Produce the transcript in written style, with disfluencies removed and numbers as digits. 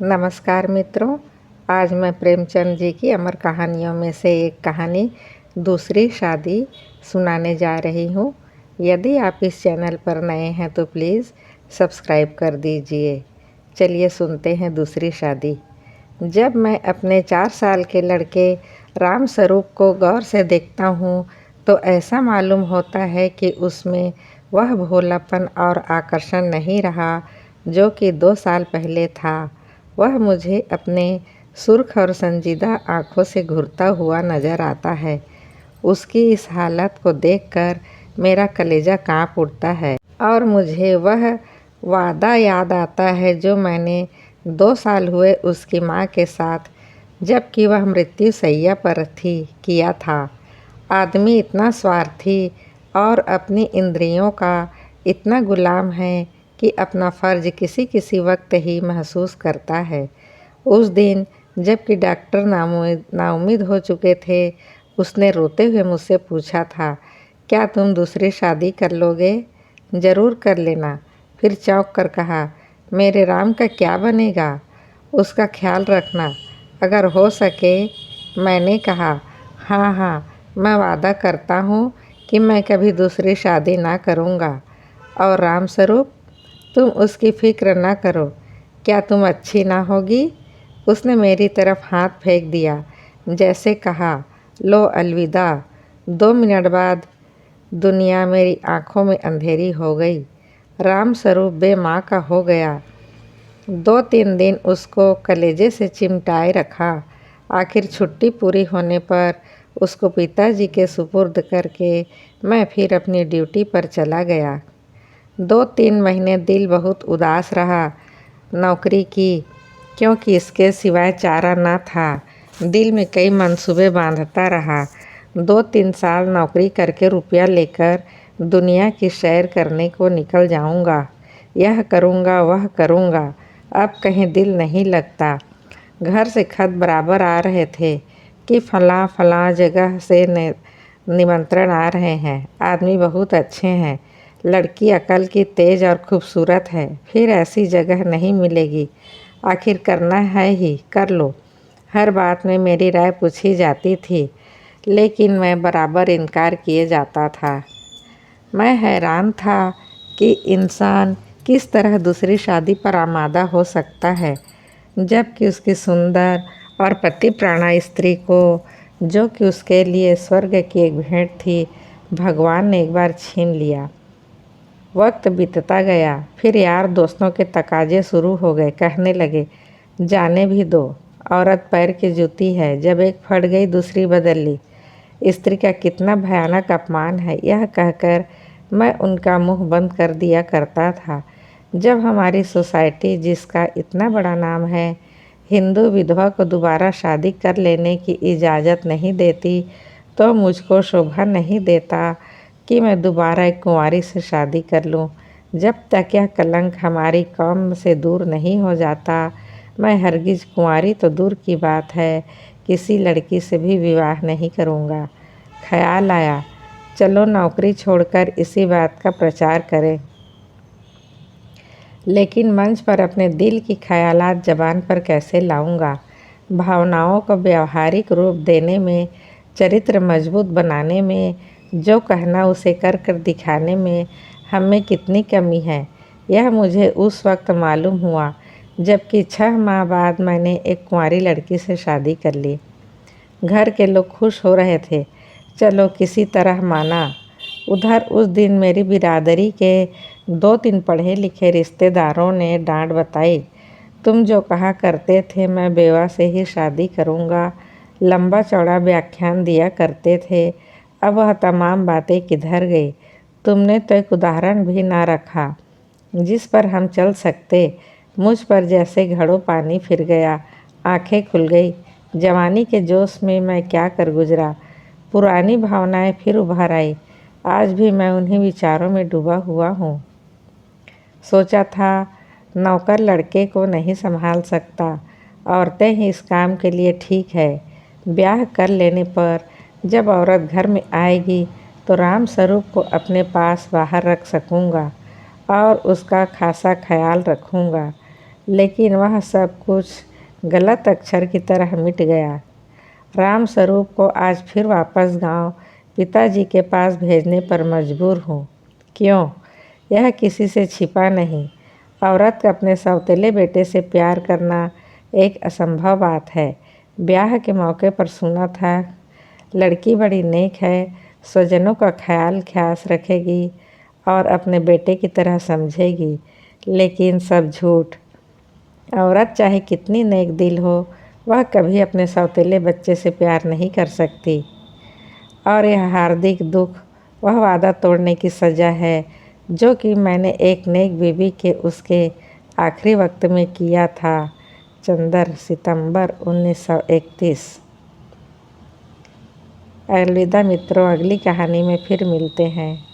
नमस्कार मित्रों। आज मैं प्रेमचंद जी की अमर कहानियों में से एक कहानी दूसरी शादी सुनाने जा रही हूँ। यदि आप इस चैनल पर नए हैं तो प्लीज़ सब्सक्राइब कर दीजिए। चलिए सुनते हैं दूसरी शादी। जब मैं अपने 4 साल के लड़के राम स्वरूप को गौर से देखता हूँ तो ऐसा मालूम होता है कि उसमें वह भोलापन और आकर्षण नहीं रहा जो कि 2 साल पहले था। वह मुझे अपने सुर्ख और संजीदा आँखों से घूरता हुआ नज़र आता है। उसकी इस हालत को देखकर मेरा कलेजा काँप उठता है और मुझे वह वादा याद आता है जो मैंने 2 साल हुए उसकी माँ के साथ, जबकि वह मृत्यु शैया पर थी, किया था। आदमी इतना स्वार्थी और अपनी इंद्रियों का इतना गुलाम है कि अपना फ़र्ज किसी किसी वक्त ही महसूस करता है। उस दिन जबकि डॉक्टर नाउम्मीद हो चुके थे, उसने रोते हुए मुझसे पूछा था, क्या तुम दूसरी शादी कर लोगे? ज़रूर कर लेना। फिर चौंक कर कहा, मेरे राम का क्या बनेगा? उसका ख्याल रखना अगर हो सके। मैंने कहा, हाँ हाँ, मैं वादा करता हूँ कि मैं कभी दूसरी शादी ना करूँगा। और राम स्वरूप, तुम उसकी फिक्र ना करो। क्या तुम अच्छी ना होगी? उसने मेरी तरफ हाथ फेंक दिया, जैसे कहा, लो अलविदा। 2 मिनट बाद दुनिया मेरी आंखों में अंधेरी हो गई। राम स्वरूप बेमाँ का हो गया। 2-3 दिन उसको कलेजे से चिमटाए रखा। आखिर छुट्टी पूरी होने पर उसको पिताजी के सुपुर्द करके मैं फिर अपनी ड्यूटी पर चला गया। 2-3 महीने दिल बहुत उदास रहा नौकरी की, क्योंकि इसके सिवाय चारा न था। दिल में कई मंसूबे बांधता रहा। 2-3 साल नौकरी करके रुपया लेकर दुनिया की सैर करने को निकल जाऊंगा। यह करूंगा, वह करूंगा। अब कहीं दिल नहीं लगता। घर से खत बराबर आ रहे थे कि फलां जगह से निमंत्रण आ रहे हैं। आदमी बहुत अच्छे हैं। लड़की अकल की तेज और खूबसूरत है। फिर ऐसी जगह नहीं मिलेगी। आखिर करना है ही, कर लो। हर बात में मेरी राय पूछी जाती थी, लेकिन मैं बराबर इनकार किए जाता था। मैं हैरान था कि इंसान किस तरह दूसरी शादी पर आमादा हो सकता है, जबकि उसकी सुंदर और पतिप्राणा स्त्री को, जो कि उसके लिए स्वर्ग की एक भेंट थी, भगवान ने एक बार छीन लिया। वक्त बीतता गया। फिर यार दोस्तों के तकाजे शुरू हो गए। कहने लगे, जाने भी दो, औरत पैर की जूती है। जब एक फट गई दूसरी बदल ली। स्त्री का कितना भयानक अपमान है, यह कहकर मैं उनका मुंह बंद कर दिया करता था। जब हमारी सोसाइटी, जिसका इतना बड़ा नाम है, हिंदू विधवा को दोबारा शादी कर लेने की इजाज़त नहीं देती, तो मुझको शोभा नहीं देता कि मैं दोबारा एक कुंवारी से शादी कर लूं। जब तक यह कलंक हमारी कौम से दूर नहीं हो जाता, मैं हरगिज कुंवारी तो दूर की बात है, किसी लड़की से भी विवाह नहीं करूंगा। ख्याल आया, चलो नौकरी छोड़कर इसी बात का प्रचार करें। लेकिन मंच पर अपने दिल की ख्यालात ज़बान पर कैसे लाऊंगा? भावनाओं को व्यावहारिक रूप देने में, चरित्र मजबूत बनाने में, जो कहना उसे कर कर दिखाने में हम में कितनी कमी है, यह मुझे उस वक्त मालूम हुआ जबकि 6 माह बाद मैंने एक कुंवारी लड़की से शादी कर ली। घर के लोग खुश हो रहे थे। चलो किसी तरह माना। उधर उस दिन मेरी बिरादरी के 2-3 पढ़े लिखे रिश्तेदारों ने डांट बताई। तुम जो कहा करते थे मैं बेवा से ही शादी करूँगा, लंबा चौड़ा व्याख्यान दिया करते थे, अब वह तमाम बातें किधर गई? तुमने तो एक उदाहरण भी ना रखा जिस पर हम चल सकते। मुझ पर जैसे घड़ों पानी फिर गया। आंखें खुल गई। जवानी के जोश में मैं क्या कर गुजरा। पुरानी भावनाएं फिर उभर आई। आज भी मैं उन्हीं विचारों में डूबा हुआ हूँ। सोचा था नौकर लड़के को नहीं संभाल सकता, औरतें ही इस काम के लिए ठीक है। ब्याह कर लेने पर जब औरत घर में आएगी तो राम स्वरूप को अपने पास बाहर रख सकूँगा और उसका खासा ख्याल रखूँगा। लेकिन वह सब कुछ गलत अक्षर की तरह मिट गया। राम स्वरूप को आज फिर वापस गांव पिताजी के पास भेजने पर मजबूर हूँ। क्यों? यह किसी से छिपा नहीं। औरत का अपने सौतेले बेटे से प्यार करना एक असंभव बात है। ब्याह के मौके पर सुना था, लड़की बड़ी नेक है, स्वजनों का ख्याल ख्यास रखेगी और अपने बेटे की तरह समझेगी। लेकिन सब झूठ। औरत चाहे कितनी नेक दिल हो, वह कभी अपने सौतेले बच्चे से प्यार नहीं कर सकती। और यह हार्दिक दुख वह वादा तोड़ने की सज़ा है जो कि मैंने एक नेक बीवी के उसके आखिरी वक्त में किया था। चंदर, सितंबर 1931। अलविदा मित्रों, अगली कहानी में फिर मिलते हैं।